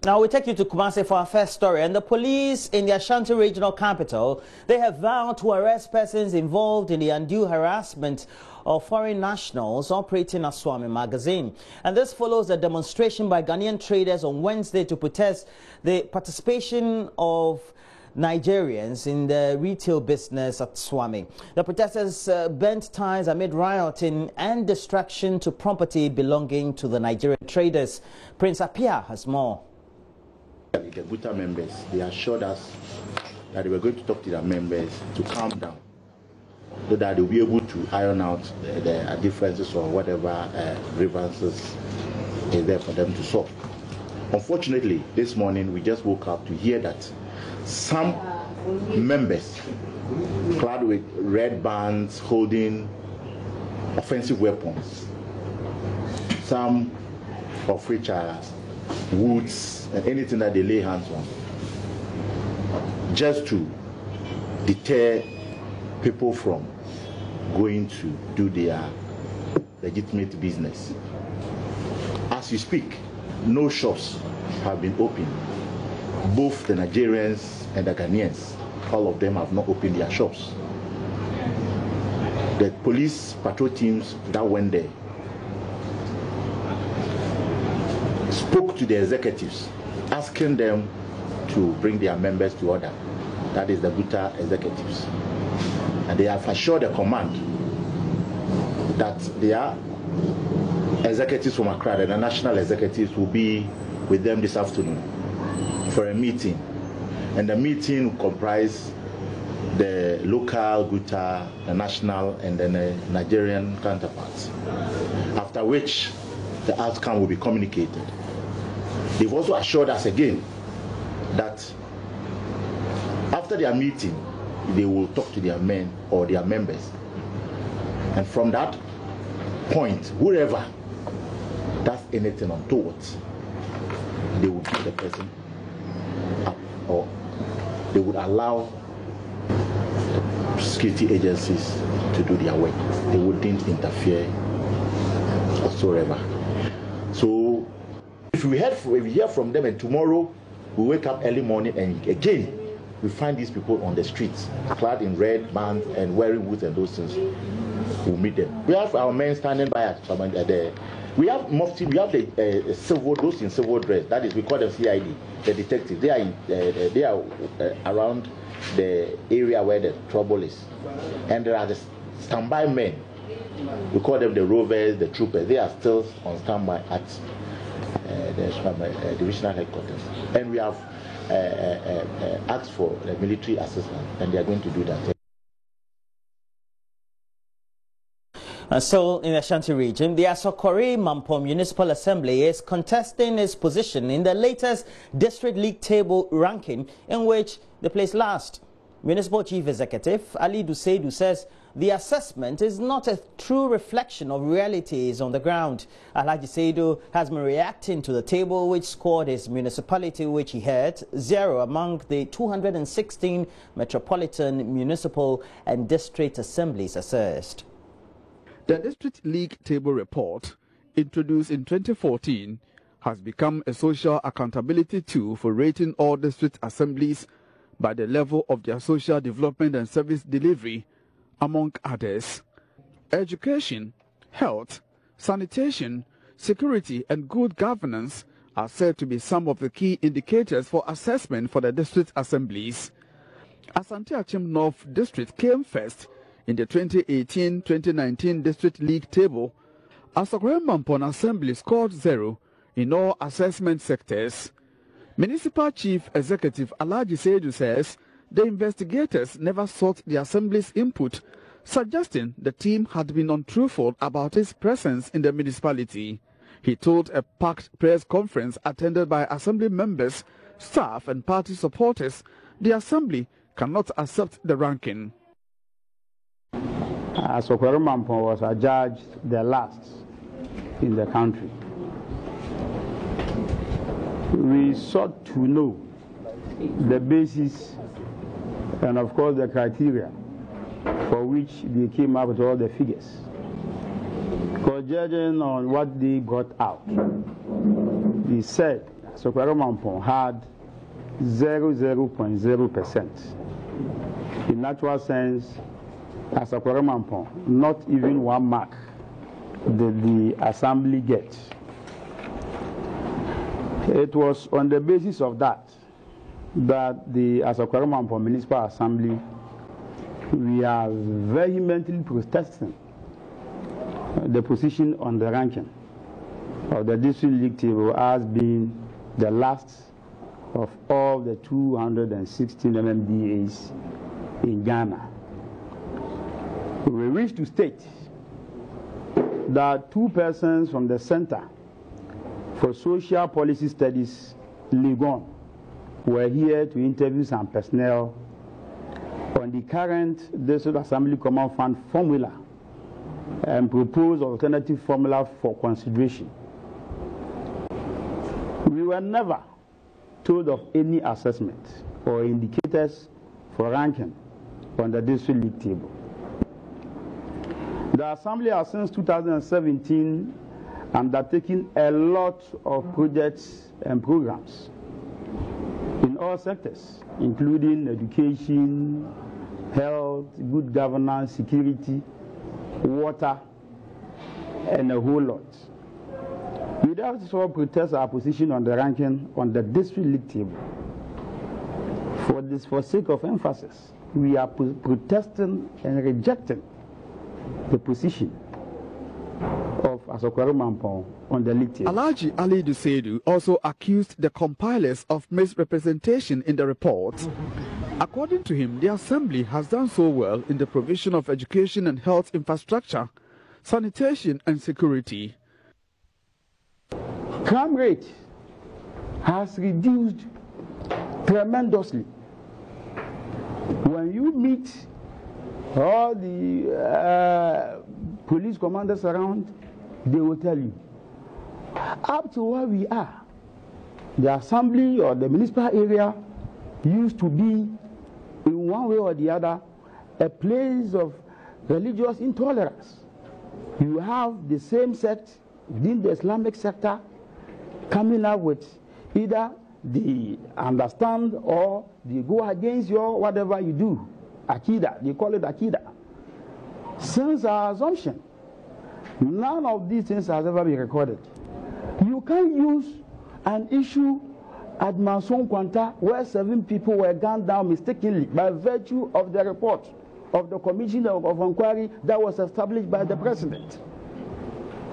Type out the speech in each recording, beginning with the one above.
Now we take you to Kumasi for our first story, and the police in the Ashanti regional capital, they have vowed to arrest persons involved in the undue harassment of foreign nationals operating at Swami Magazine. And this follows a demonstration by Ghanaian traders on Wednesday to protest the participation of Nigerians in the retail business at Swami. The protesters bent ties amid rioting and destruction to property belonging to the Nigerian traders. Prince Apia has more. The GUTA members, they assured us that they were going to talk to their members to calm down so that they'll be able to iron out the differences or whatever grievances is there for them to solve. Unfortunately, this morning we just woke up to hear that some members clad with red bands holding offensive weapons, some of which are woods and anything that they lay hands on, just to deter people from going to do their legitimate business. As you speak, no shops have been opened. Both the Nigerians and the Ghanaians, all of them have not opened their shops. The police patrol teams that went there spoke to the executives, asking them to bring their members to order. That is the GUTA executives. And they have assured the command that their executives from Accra, the national executives, will be with them this afternoon for a meeting. And the meeting will comprise the local GUTA, the national, and then the Nigerian counterparts. After which, the outcome will be communicated. They've also assured us again that after their meeting, they will talk to their men or their members. And from that point, whoever does anything untoward, they will give the person up, or they would allow security agencies to do their work. They wouldn't interfere whatsoever. So if we hear from them and tomorrow we wake up early morning and again we find these people on the streets clad in red bands and wearing woods and those things, we'll meet them. We have our men standing by at there. We have Mufti, we have the civil, those in civil dress, that is, we call them CID, the detectives. They are around the area where the trouble is. And there are the standby men, we call them the rovers, the troopers. They are still on standby at the divisional headquarters. And we have asked for the military assistance, and they are going to do that. So in the Ashanti region, the Asokore Mampong Municipal Assembly is contesting its position in the latest District League table ranking, in which they placed last. Municipal Chief Executive Ali Duseidu says the assessment is not a true reflection of realities on the ground. Alhaji Seidu has been reacting to the table which scored his municipality, which he had 0 among the 216 metropolitan, municipal and district assemblies assessed. The District League Table Report, introduced in 2014, has become a social accountability tool for rating all district assemblies by the level of their social development and service delivery, among others. Education, health, sanitation, security and good governance are said to be some of the key indicators for assessment for the district assemblies. Asante Achim North District came first in the 2018-2019 District League table. Asokore Mampong Assembly scored 0 in all assessment sectors. Municipal Chief Executive Alhaji Seidu says the investigators never sought the Assembly's input, suggesting the team had been untruthful about its presence in the municipality. He told a packed press conference attended by Assembly members, staff and party supporters the Assembly cannot accept the ranking. Asokore Mampong was adjudged the last in the country. We sought to know the basis and of course the criteria for which they came up with all the figures. Because judging on what they got out, they said Sokwaro Mampong had 0.0%. In natural sense, as Sokwaro Mampong, not even 1 mark did the assembly get. It was on the basis of that the Sokwaro Mampong Municipal Assembly, we are vehemently protesting the position on the ranking of the district league table as being the last of all the 216 MMDAs in Ghana. We wish to state that 2 persons from the Center for Social Policy Studies, Legon, were here to interview some personnel on the current District Assembly Common Fund formula and propose alternative formula for consideration. We were never told of any assessment or indicators for ranking on the district league table. The Assembly has since 2017 undertaken a lot of projects and programs in all sectors, including education, health, good governance, security, water, and a whole lot. We therefore protest our position on the ranking on the district league table. For sake of emphasis, we are protesting and rejecting the position of Sokwaro Mampong on the league table. Alhaji Ali Dusedu also accused the compilers of misrepresentation in the report. According to him, the Assembly has done so well in the provision of education and health infrastructure, sanitation and security. Crime rate has reduced tremendously. When you meet all the police commanders around, they will tell you, up to where we are, the assembly or the municipal area used to be, in one way or the other, a place of religious intolerance. You have the same sect within the Islamic sector coming up with either they understand or they go against your whatever you do. Akida, they call it Akida. Since our assumption, none of these things has ever been recorded. You can't use an issue at Manson Kwanta where 7 people were gunned down mistakenly by virtue of the report of the commission of inquiry that was established by the president,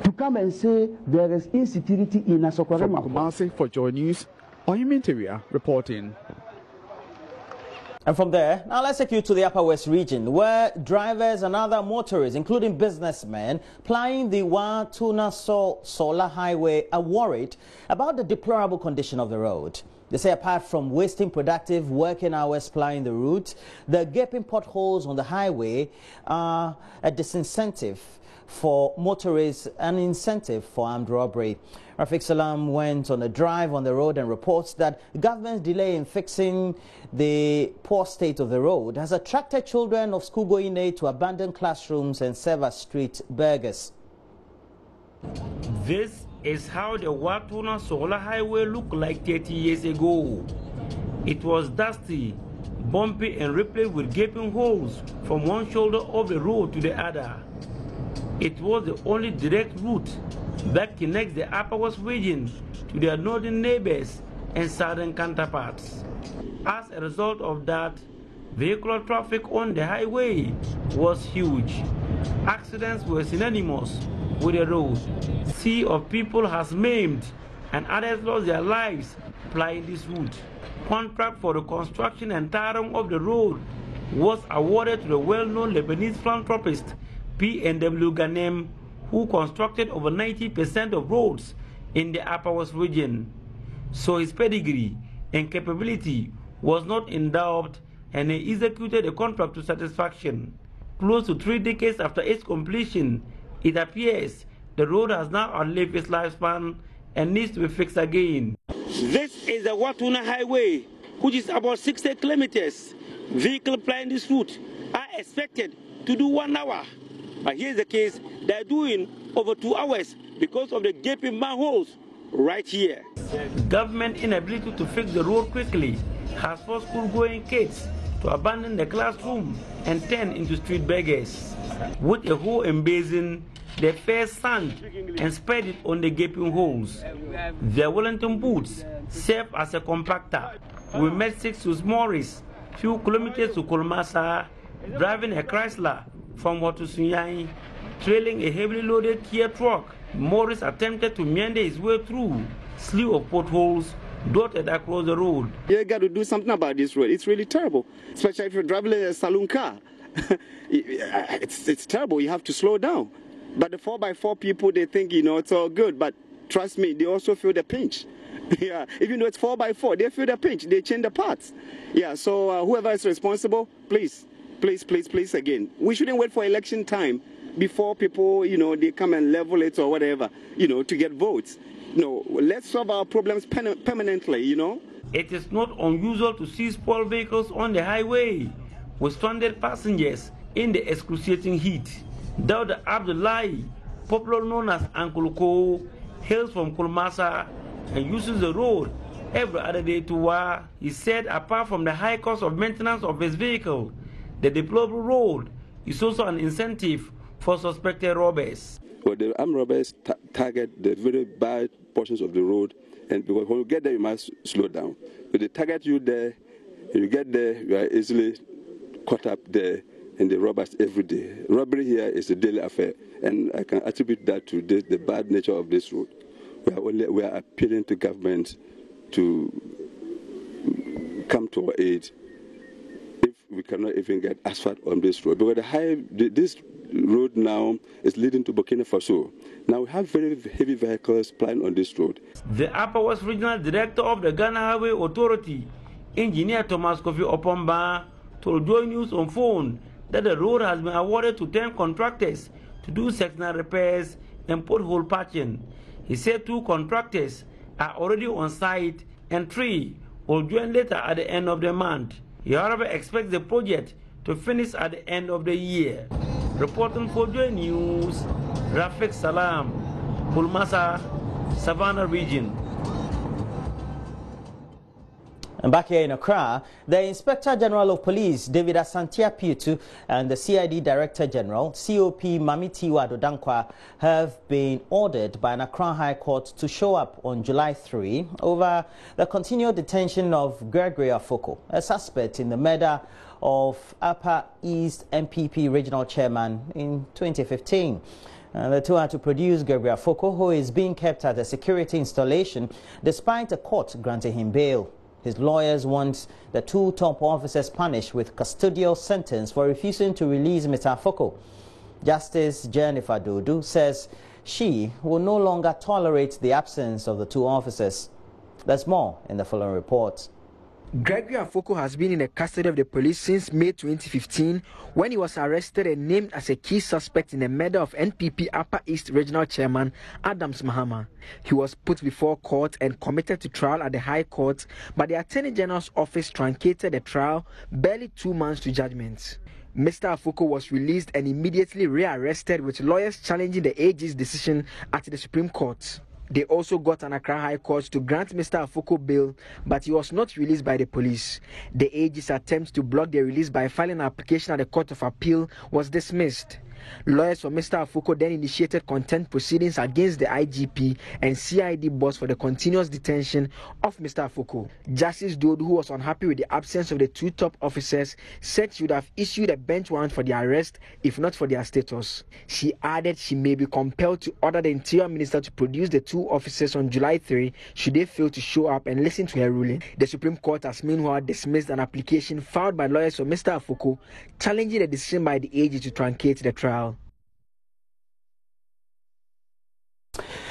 to come and say there is insecurity in Sokwaro Mampong. From Kumasi for Joy News, Oyuminteria reporting. And from there, now let's take you to the Upper West region, where drivers and other motorists, including businessmen, plying the Watuna Solar Highway are worried about the deplorable condition of the road. They say apart from wasting productive working hours plying the route, the gaping potholes on the highway are a disincentive for motorists, an incentive for armed robbery. Rafiq Salam went on a drive on the road and reports that the government's delay in fixing the poor state of the road has attracted children of school-going age to abandon classrooms and serve as street beggars. This is how the Watuna Solar Highway looked like 30 years ago. It was dusty, bumpy and replete with gaping holes from one shoulder of the road to the other. It was the only direct route that connects the Upper West region to their northern neighbors and southern counterparts. As a result of that, vehicular traffic on the highway was huge. Accidents were synonymous with the road. Sea of people has maimed and others lost their lives plying this route. Contract for the construction and tarring of the road was awarded to the well-known Lebanese philanthropist P.N.W. Ghanem, who constructed over 90% of roads in the Upper West region. So his pedigree and capability was not in doubt, and he executed the contract to satisfaction. Close to 3 decades after its completion, it appears the road has now outlived its lifespan and needs to be fixed again. This is the Watuna Highway, which is about 60 kilometers. Vehicles plying this route are expected to do 1 hour. But here's the case, they're doing over 2 hours because of the gaping manholes right here. Government inability to fix the road quickly has forced school-going kids to abandon the classroom and turn into street beggars. With a hole and basin, they first sank and spread it on the gaping holes. Their Wellington boots serve as a compactor. We met 6 to Morris, few kilometers to Kolmasa, driving a Chrysler from Watusunyai, trailing a heavily loaded Kia truck. Morris attempted to meander his way through slew of potholes dotted across the road. You got to do something about this road. It's really terrible, especially if you're driving a saloon car. it's terrible. You have to slow down. But the 4x4 people, they think, it's all good. But trust me, they also feel the pinch. Yeah, even though it's 4x4, they feel the pinch. They change the parts. Yeah, so whoever is responsible, please, again. We shouldn't wait for election time before people, they come and level it or whatever, to get votes. Let's solve our problems permanently, It is not unusual to see spoiled vehicles on the highway with stranded passengers in the excruciating heat. Dauda Abdullahi, popularly known as Uncle Ko, hails from Kolmasa and uses the road every other day to work. He said apart from the high cost of maintenance of his vehicle, the deplorable road is also an incentive for suspected robbers. Well, the armed robbers target the very bad portions of the road, and because when you get there, you must slow down. If they target you there, you get there, you are easily caught up there in the robbers every day. Robbery here is a daily affair, and I can attribute that to the bad nature of this road. We are appealing to government to come to our aid if we cannot even get asphalt on this road. Because this road now is leading to Burkina Faso. Now we have very heavy vehicles plying on this road. The Upper West Regional Director of the Ghana Highway Authority, Engineer Thomas Kofi Opomba, told Joy News on phone that the road has been awarded to 10 contractors to do sectional repairs and pothole patching. He said 2 contractors are already on site and 3 will join later at the end of the month. He, however, expects the project to finish at the end of the year. Reporting for Joy News, Rafiq Salam, Kolmasa, Savannah Region. And back here in Accra, the Inspector General of Police, David Asantia Piutu, and the CID Director General, COP Mamitiwa Dodankwa, have been ordered by an Accra High Court to show up on July 3 over the continued detention of Gregory Afoko, a suspect in the murder of Upper East MPP Regional Chairman in 2015. The two had to produce Gregory Afoko, who is being kept at a security installation despite a court granting him bail. His lawyers want the 2 top officers punished with custodial sentence for refusing to release Mr. Afoko. Justice Jennifer Dodu says she will no longer tolerate the absence of the 2 officers. There's more in the following report. Gregory Afoko has been in the custody of the police since May 2015 when he was arrested and named as a key suspect in the murder of NPP Upper East Regional Chairman Adams Mahama. He was put before court and committed to trial at the High Court, but the Attorney General's office truncated the trial barely 2 months to judgment. Mr. Afoko was released and immediately rearrested, with lawyers challenging the AG's decision at the Supreme Court. They also got an Accra High Court to grant Mr. Afoko bail, but he was not released by the police. The AG's attempt to block the release by filing an application at the Court of Appeal was dismissed. Lawyers for Mr. Afoko then initiated contempt proceedings against the IGP and CID boss for the continuous detention of Mr. Afoko. Justice Dodu, who was unhappy with the absence of the 2 top officers, said she would have issued a bench warrant for their arrest if not for their status. She added she may be compelled to order the Interior Minister to produce the 2 officers on July 3 should they fail to show up and listen to her ruling. The Supreme Court has meanwhile dismissed an application filed by lawyers for Mr. Afoko challenging the decision by the AG to truncate the trial.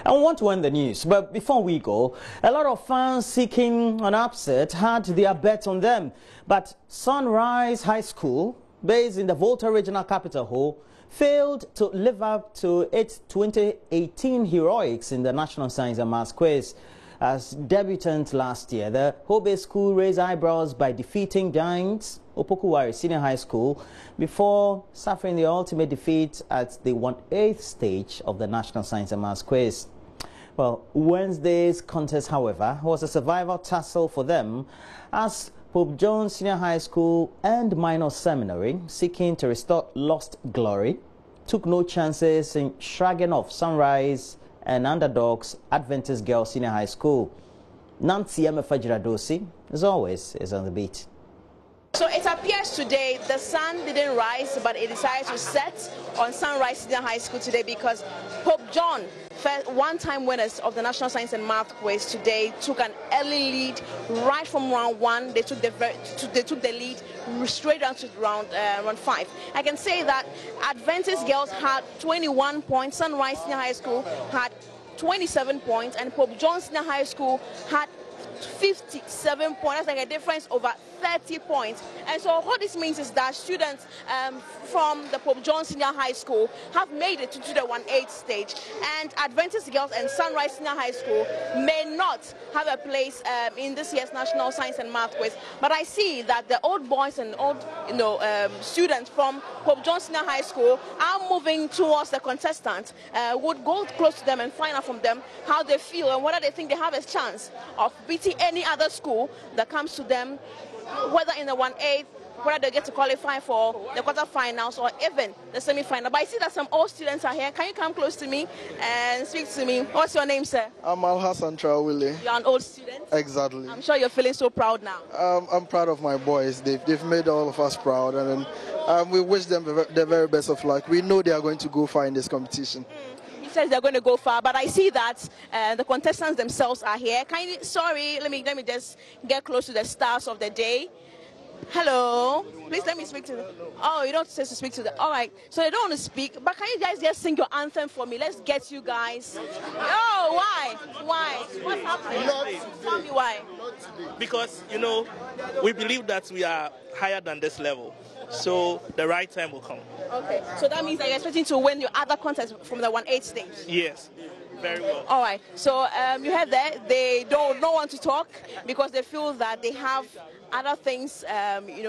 I want to end the news, but before we go, a lot of fans seeking an upset had their bets on them. But Sunrise High School, based in the Volta Regional Capital Hall, failed to live up to its 2018 heroics in the National Science and Maths Quiz. As debutant last year, the Hobe School raised eyebrows by defeating Giants Opokuwari Senior High School before suffering the ultimate defeat at the 1/8 stage of the National Science and Maths Quiz. Well, Wednesday's contest, however, was a survival tussle for them as Pope John Senior High School and Minor Seminary, seeking to restore lost glory, took no chances in shrugging off Sunrise and Underdogs Adventist Girls Senior High School. Nancy Emefajiradosi, as always, is on the beat. So it appears today the sun didn't rise, but it decided to set on Sunrise Senior High School today because Pope John, one-time winners of the National Science and Math Quiz today, took an early lead right from round 1. They took the lead straight down to round 5. I can say that Adventist Girls had 21 points, Sunrise Senior High School had 27 points, and Pope John Senior High School had 57 points. That's like a difference over 30 points. And so what this means is that students from the Pope John Senior High School have made it to the 1-8 stage, and Adventist Girls and Sunrise Senior High School may not have a place in this year's National Science and Math Quiz. But I see that the old boys and old students from Pope John Senior High School are moving towards the contestants, would go close to them and find out from them how they feel and whether they think they have a chance of beating any other school that comes to them, whether in the 1-8, whether they get to qualify for the quarterfinals or even the semi-final. But I see that some old students are here. Can you come close to me and speak to me? What's your name, sir? I'm Al-Hassan Traoré. You're an old student? Exactly. I'm sure you're feeling so proud now. I'm proud of my boys. They've made all of us proud, and we wish them the very best of luck. We know they are going to go far in this competition. He says they're going to go far, but I see that the contestants themselves are here. Sorry, let me just get close to the stars of the day. Hello, please let me speak to them. Oh, you don't say to speak to them. All right, so they don't want to speak, but can you guys just sing your anthem for me? Let's get you guys. Oh, why? What's happening? Tell me why. Because, we believe that we are higher than this level, so the right time will come. Okay, so that means that you're expecting to win your other contest from the 1-8 stage? Yes. Very well. All right, so you heard that they don't want to talk because they feel that they have other things,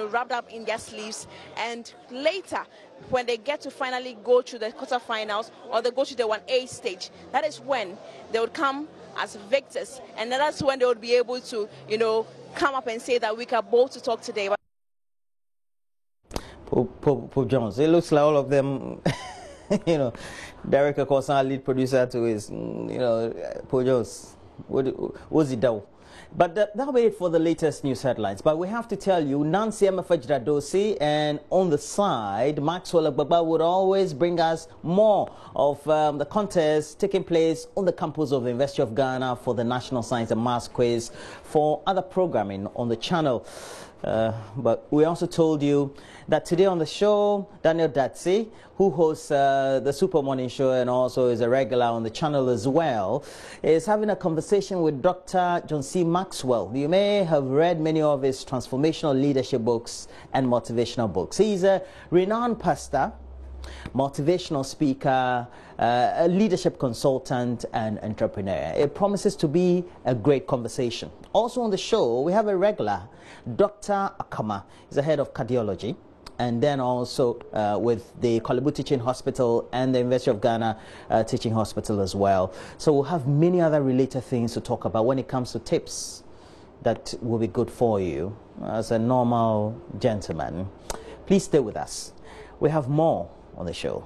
wrapped up in their sleeves, and later, when they get to finally go to the quarterfinals or they go to the 1-8 stage, that is when they would come as victors, and that's when they would be able to, come up and say that we can both to talk today. Pope Jones, it looks like all of them. Derek, of course, our lead producer to his, Pope Jones. What's it do? But that'll be it for the latest news headlines. But we have to tell you, Nancy Emefajiradosi, and on the side, Maxwell Agbagba would always bring us more of the contest taking place on the campus of the University of Ghana for the National Science and Maths Quiz, for other programming on the channel. But we also told you that today on the show, Daniel Datsi, who hosts the Super Morning Show and also is a regular on the channel as well, is having a conversation with Dr. John C. Maxwell. You may have read many of his transformational leadership books and motivational books. He's a renowned pastor, motivational speaker, a leadership consultant and entrepreneur. It promises to be a great conversation. Also on the show, we have a regular, Dr. Akama. He's the head of cardiology, and then also with the Korle Bu Teaching Hospital and the University of Ghana Teaching Hospital as well. So we'll have many other related things to talk about when it comes to tips that will be good for you as a normal gentleman. Please stay with us. We have more on the show.